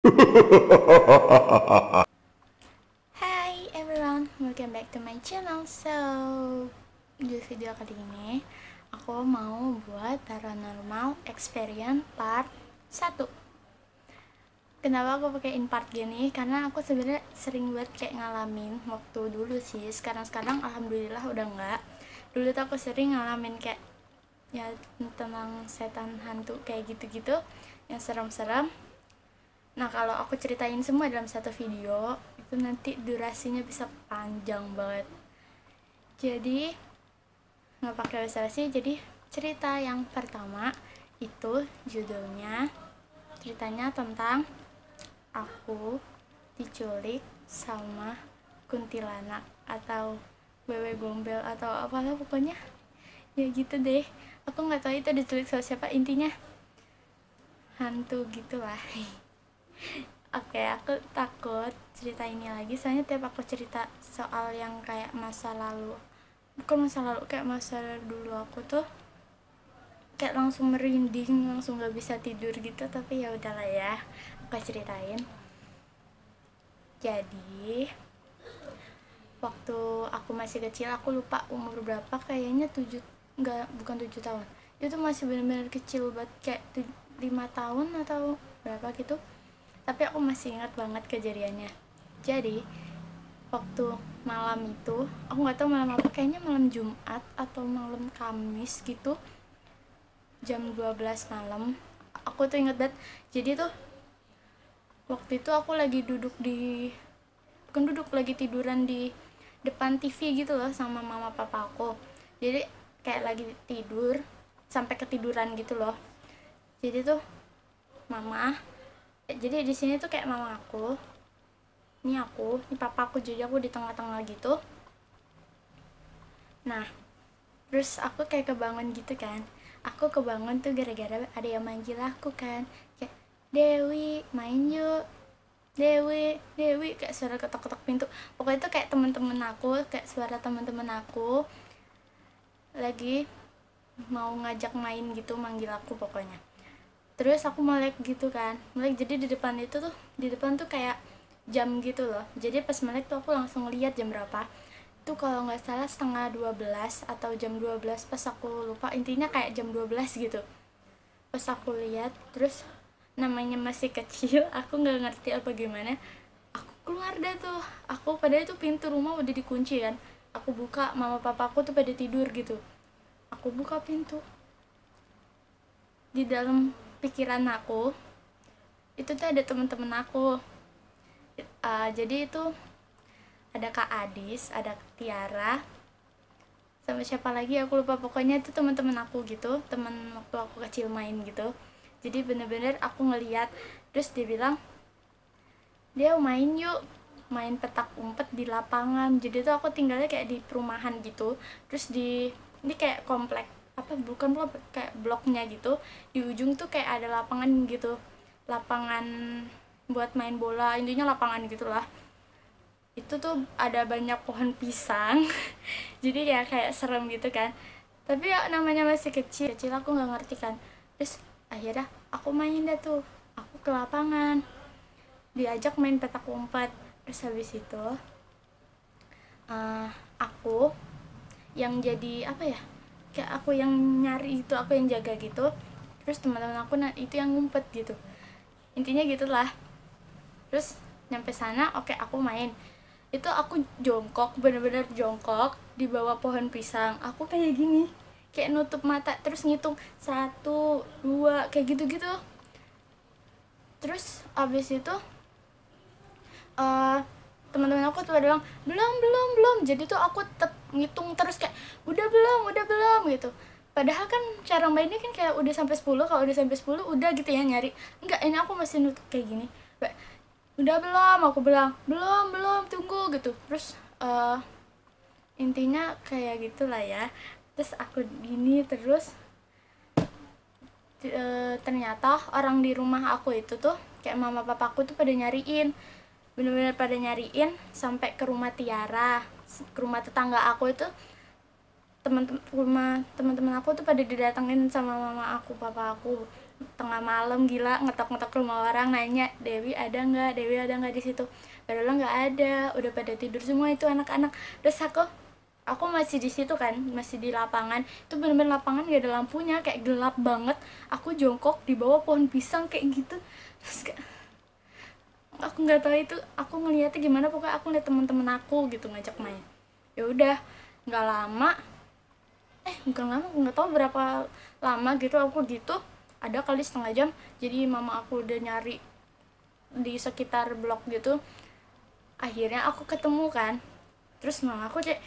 Hi everyone, welcome back to my channel. So, di video kali ini aku mau buat paranormal experience part 1. Kenapa aku pakaiin part gini? Karena aku sebenarnya sering buat kayak ngalamin waktu dulu sih. Sekarang alhamdulillah udah enggak. Dulu tuh aku sering ngalamin kayak ya tentang setan hantu kayak gitu-gitu yang serem-serem. Nah, kalau aku ceritain semua dalam satu video, itu nanti durasinya bisa panjang banget. Jadi, nggak pakai basa-basi, jadi cerita yang pertama itu ceritanya tentang aku diculik sama kuntilanak atau wewe gombel atau apalah pokoknya. Ya gitu deh. Aku nggak tahu itu diculik sama siapa, intinya hantu gitulah. Oke, aku takut cerita ini lagi soalnya tiap aku cerita soal yang kayak masa lalu, bukan masa lalu, kayak masa dulu aku tuh kayak langsung merinding, langsung gak bisa tidur gitu. Tapi ya udahlah ya, aku ceritain. Jadi waktu aku masih kecil, aku lupa umur berapa, kayaknya 7, enggak, bukan 7 tahun, itu masih bener-bener kecil banget, kayak 5 tahun atau berapa gitu. Tapi aku masih ingat banget kejadiannya. Jadi waktu malam itu, aku nggak tahu malam apa, kayaknya malam Jumat atau malam Kamis gitu, jam 12 malam. Aku tuh inget banget. Jadi tuh waktu itu aku lagi duduk di, bukan duduk, lagi tiduran di depan TV gitu loh sama mama papa aku. Jadi kayak lagi tidur sampai ketiduran gitu loh. Jadi tuh mama, jadi di sini tuh kayak mama aku, ini papa aku, jadi aku di tengah-tengah gitu. Nah, terus aku kayak kebangun gitu kan. Aku kebangun tuh gara-gara ada yang manggil aku kan, kayak Dewi main yuk, Dewi Dewi, kayak suara ketok-ketok pintu. Pokoknya itu kayak temen-temen aku, kayak suara temen-temen aku lagi mau ngajak main gitu, manggil aku pokoknya. Terus aku melek gitu kan, melek. Jadi di depan itu tuh, di depan tuh kayak jam gitu loh. Jadi pas melek tuh aku langsung lihat jam berapa. Itu kalau nggak salah setengah 12 atau jam 12, pas aku lupa, intinya kayak jam 12 gitu. Pas aku lihat, terus namanya masih kecil, aku nggak ngerti apa gimana, aku keluar dah tuh. Aku, padahal itu pintu rumah udah dikunci kan, aku buka, mama papa aku tuh pada tidur gitu. Aku buka pintu, di dalam pikiran aku itu tuh ada temen-temen aku. Jadi itu ada Kak Adis, ada Tiara, sama siapa lagi aku lupa. Pokoknya itu teman-teman aku gitu, teman waktu aku kecil main gitu. Jadi bener-bener aku ngeliat. Terus dia bilang, dia main yuk, main petak umpet di lapangan. Jadi tuh aku tinggalnya kayak di perumahan gitu. Terus di, ini kayak komplek, apa, bukan blok, kayak bloknya gitu. Di ujung tuh kayak ada lapangan gitu, lapangan buat main bola, intinya lapangan gitulah. Itu tuh ada banyak pohon pisang. Jadi ya kayak serem gitu kan. Tapi ya namanya masih kecil kecil, aku nggak ngerti kan. Terus akhirnya aku main dah tuh, aku ke lapangan, diajak main petak umpet. Terus habis itu aku yang jadi apa ya, kayak aku yang nyari itu, aku yang jaga gitu. Terus teman-teman aku itu yang ngumpet gitu, intinya gitulah. Terus nyampe sana, oke, aku main. Itu aku jongkok, bener-bener jongkok di bawah pohon pisang. Aku kayak gini, kayak nutup mata, terus ngitung 1, 2, kayak gitu-gitu. Terus abis itu teman-teman aku tuh pada bilang belum belum belum. Jadi tuh aku tetap ngitung terus kayak udah belum gitu. Padahal kan cara mainnya kan kayak udah sampai 10, kalau udah sampai 10 udah gitu ya nyari. Enggak, ini aku masih nutup kayak gini. Udah belum, aku bilang belum belum, tunggu gitu. Terus intinya kayak gitulah ya. Terus aku gini terus, ternyata orang di rumah aku itu tuh kayak mama papaku tuh pada nyariin, bener-bener pada nyariin sampai ke rumah Tiara, ke rumah tetangga aku itu. Teman-teman aku tuh pada didatengin sama mama aku, papa aku. tengah malam gila ngetok-ngetok rumah orang nanya Dewi ada nggak di situ. Padahal nggak ada, udah pada tidur semua itu anak-anak. Terus aku masih di situ kan, masih di lapangan. Itu bener-bener lapangan gak ada lampunya, kayak gelap banget. Aku jongkok di bawah pohon pisang kayak gitu. Terus kayak aku nggak tahu itu aku ngeliatnya gimana, pokoknya aku liat teman-teman aku gitu ngajak main. Ya udah, nggak lama, nggak tahu berapa lama gitu aku gitu, ada kali setengah jam. Jadi mama aku udah nyari di sekitar blok gitu, akhirnya aku ketemu kan. Terus mama aku kayak,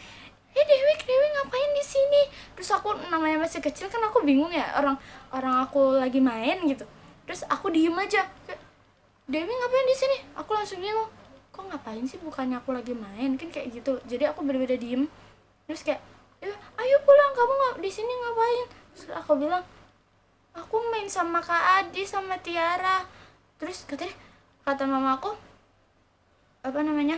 Dewi ngapain di sini? Terus aku namanya masih kecil kan, aku bingung ya, orang aku lagi main gitu. Terus aku diem aja, kayak, Dewi ngapain di sini? Aku langsung bingung, kok ngapain sih, bukannya aku lagi main kan kayak gitu. Jadi aku bener-bener diem. Terus kayak, ayo pulang, kamu nggak di sini ngapain? Terus aku bilang, aku main sama Kak Adi sama Tiara. Terus kata mama aku, apa namanya,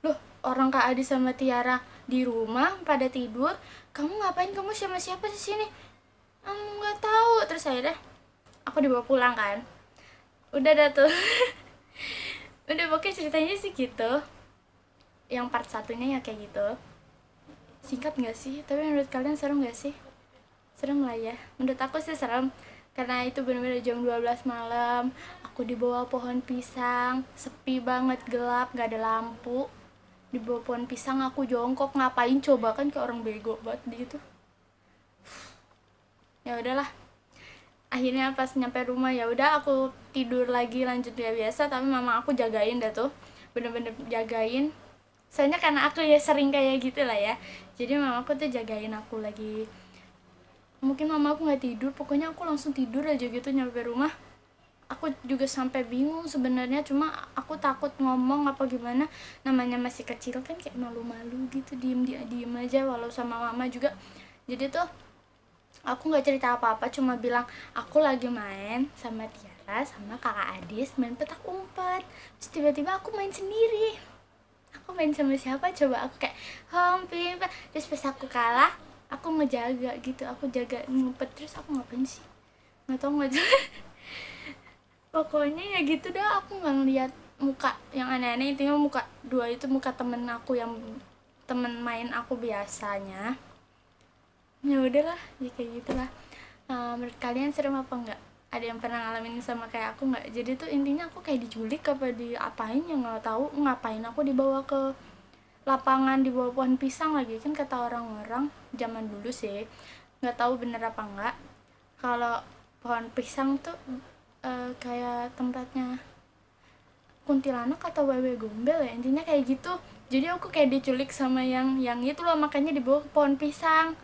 loh, orang Kak Adi sama Tiara di rumah pada tidur, kamu ngapain, kamu sama siapa di sini? Nggak tahu. Terus akhirnya aku dibawa pulang kan. Udah dah tuh. Udah, pokoknya ceritanya sih gitu, yang part satunya ya kayak gitu. Singkat gak sih? Tapi menurut kalian serem gak sih? Serem lah ya, menurut aku sih serem, karena itu bener-bener jam 12 malam. Aku di bawah pohon pisang, sepi banget, gelap, gak ada lampu. Di bawah pohon pisang aku jongkok, ngapain coba, kan kayak orang bego banget gitu. Ya udahlah, akhirnya pas nyampe rumah ya udah aku tidur lagi, lanjut kayak biasa. Tapi mama aku jagain dah tuh, bener-bener jagain. Soalnya karena aku ya sering kayak gitu lah ya, jadi mama aku tuh jagain aku lagi. Mungkin mama aku nggak tidur, pokoknya aku langsung tidur aja gitu nyampe rumah. Aku juga sampai bingung sebenarnya, cuma aku takut ngomong apa gimana, namanya masih kecil kan, kayak malu-malu gitu, diem aja walau sama mama juga. Jadi tuh aku nggak cerita apa-apa, cuma bilang aku lagi main sama Tiara sama kakak Adis, main petak umpet. Terus tiba-tiba aku main sendiri. Aku main sama siapa coba, aku kayak hampir. Terus pas aku kalah, aku ngejaga gitu, aku jaga ngumpet. Terus aku ngapain sih, nggak tau, nggak jelas. Pokoknya ya gitu dah, aku nggak ngeliat muka yang aneh-aneh. Intinya muka dua itu muka temen aku, yang temen main aku biasanya. Ya udahlah, ya kayak gitulah. Menurut kalian serem apa enggak? Ada yang pernah ngalamin sama kayak aku nggak? Jadi tuh intinya aku kayak diculik apa diapain ya nggak tahu. Ngapain aku dibawa ke lapangan, di bawah pohon pisang lagi, kan kata orang-orang zaman dulu sih, nggak tahu bener apa enggak, kalau pohon pisang tuh kayak tempatnya kuntilanak atau wewe gombel ya, intinya kayak gitu. Jadi aku kayak diculik sama yang itu loh, makanya dibawa ke pohon pisang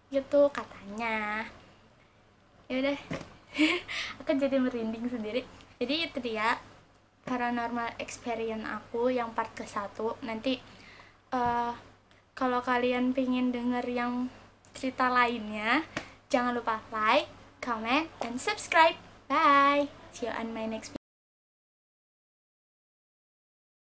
gitu katanya. Ya udah. Aku jadi merinding sendiri. Jadi itu dia paranormal experience aku yang part ke-1. Nanti kalau kalian pengen denger yang cerita lainnya, jangan lupa like, comment, and subscribe. Bye. See you on my next video.